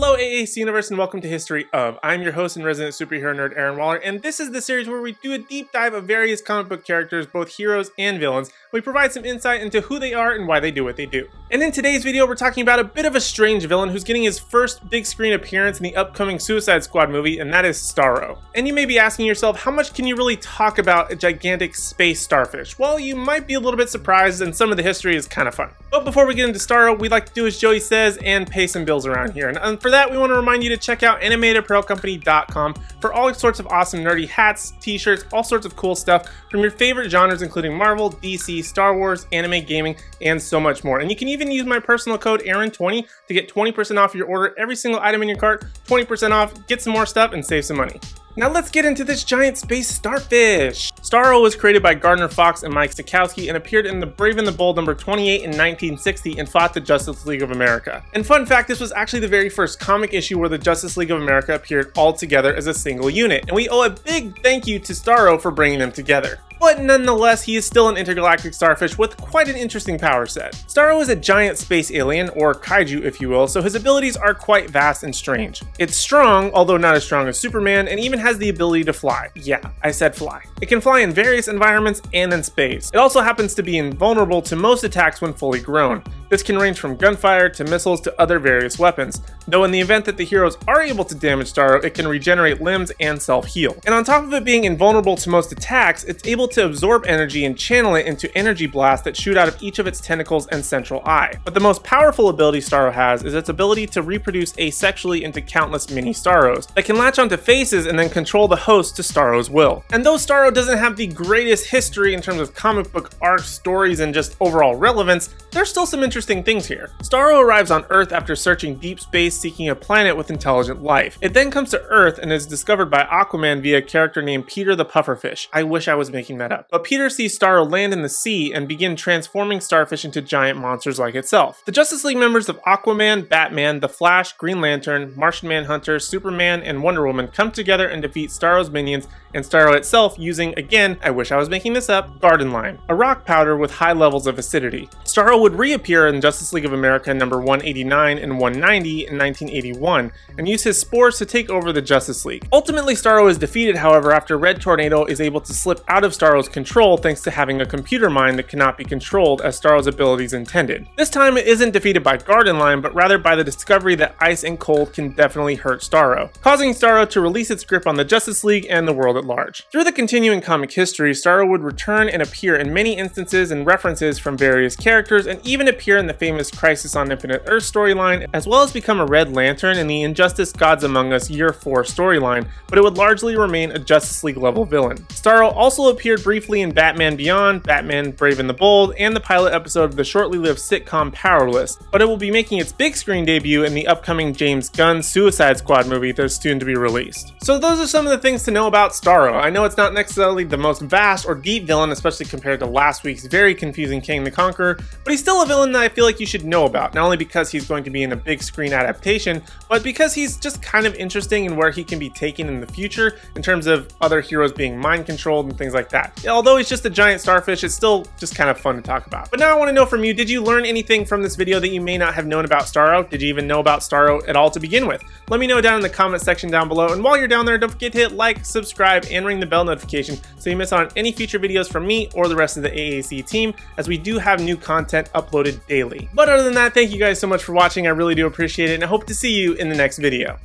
Hello AAC Universe and welcome to History of. I'm your host and resident superhero nerd Aaron Waller, and this is the series where we do a deep dive of various comic book characters, both heroes and villains. We provide some insight into who they are and why they do what they do. And in today's video, we're talking about a bit of a strange villain who's getting his first big screen appearance in the upcoming Suicide Squad movie, and that is Starro. And you may be asking yourself, how much can you really talk about a gigantic space starfish? Well, you might be a little bit surprised, and some of the history is kind of fun. But before we get into Starro, we'd like to do as Joey says and pay some bills around here. And for that, we want to remind you to check out animatedapparelcompany.com for all sorts of awesome nerdy hats, t-shirts, all sorts of cool stuff from your favorite genres including Marvel, DC, Star Wars, anime, gaming, and so much more. And you can even use my personal code Aaron20 to get 20% off your order. Every single item in your cart, 20% off, get some more stuff, and save some money. Now let's get into this giant space starfish. Starro was created by Gardner Fox and Mike Stokowski and appeared in the Brave and the Bold number 28 in 1960 and fought the Justice League of America. And fun fact, this was actually the very first comic issue where the Justice League of America appeared all together as a single unit, and we owe a big thank you to Starro for bringing them together. But nonetheless, he is still an intergalactic starfish with quite an interesting power set. Starro is a giant space alien, or kaiju if you will, so his abilities are quite vast and strange. It's strong, although not as strong as Superman, and even has the ability to fly. Yeah, I said fly. It can fly in various environments and in space. It also happens to be invulnerable to most attacks when fully grown. This can range from gunfire to missiles to other various weapons, though in the event that the heroes are able to damage Starro, it can regenerate limbs and self-heal. And on top of it being invulnerable to most attacks, it's able to absorb energy and channel it into energy blasts that shoot out of each of its tentacles and central eye. But the most powerful ability Starro has is its ability to reproduce asexually into countless mini Starros that can latch onto faces and then control the host to Starro's will. And though Starro doesn't have the greatest history in terms of comic book arcs, stories, and just overall relevance, there's still some interesting things here. Starro arrives on Earth after searching deep space seeking a planet with intelligent life. It then comes to Earth and is discovered by Aquaman via a character named Peter the Pufferfish. I wish I was making that up. But Peter sees Starro land in the sea and begin transforming starfish into giant monsters like itself. The Justice League members of Aquaman, Batman, The Flash, Green Lantern, Martian Manhunter, Superman, and Wonder Woman come together and defeat Starro's minions and Starro itself using, again, I wish I was making this up, Garden Lime, a rock powder with high levels of acidity. Starro would reappear in Justice League of America number 189 and 190 in 1981 and use his spores to take over the Justice League. Ultimately, Starro is defeated, however, after Red Tornado is able to slip out of Starro's control thanks to having a computer mind that cannot be controlled as Starro's abilities intended. This time it isn't defeated by Garden Lime, but rather by the discovery that ice and cold can definitely hurt Starro, causing Starro to release its grip on the Justice League and the world at large. Through the continuing comic history, Starro would return and appear in many instances and references from various characters, and even appear in the famous Crisis on Infinite Earth storyline, as well as become a Red Lantern in the Injustice Gods Among Us Year 4 storyline, but it would largely remain a Justice League level villain. Starro also appeared briefly in Batman Beyond, Batman Brave and the Bold, and the pilot episode of the shortly lived sitcom Powerless, but it will be making its big screen debut in the upcoming James Gunn Suicide Squad movie that's soon to be released. So those are some of the things to know about Starro. I know it's not necessarily the most vast or deep villain, especially compared to last week's very confusing King the Conqueror, but he's still a villain that I feel like you should know about, not only because he's going to be in a big screen adaptation, but because he's just kind of interesting in where he can be taken in the future in terms of other heroes being mind controlled and things like that. Although he's just a giant starfish, it's still just kind of fun to talk about. But now I want to know from you, did you learn anything from this video that you may not have known about Starro? Did you even know about Starro at all to begin with? Let me know down in the comment section down below, and while you're down there, don't forget to hit like, subscribe, and ring the bell notification so you miss out on any future videos from me or the rest of the AAC team, as we do have new content uploaded daily. But other than that, thank you guys so much for watching. I really do appreciate it, and I hope to see you in the next video.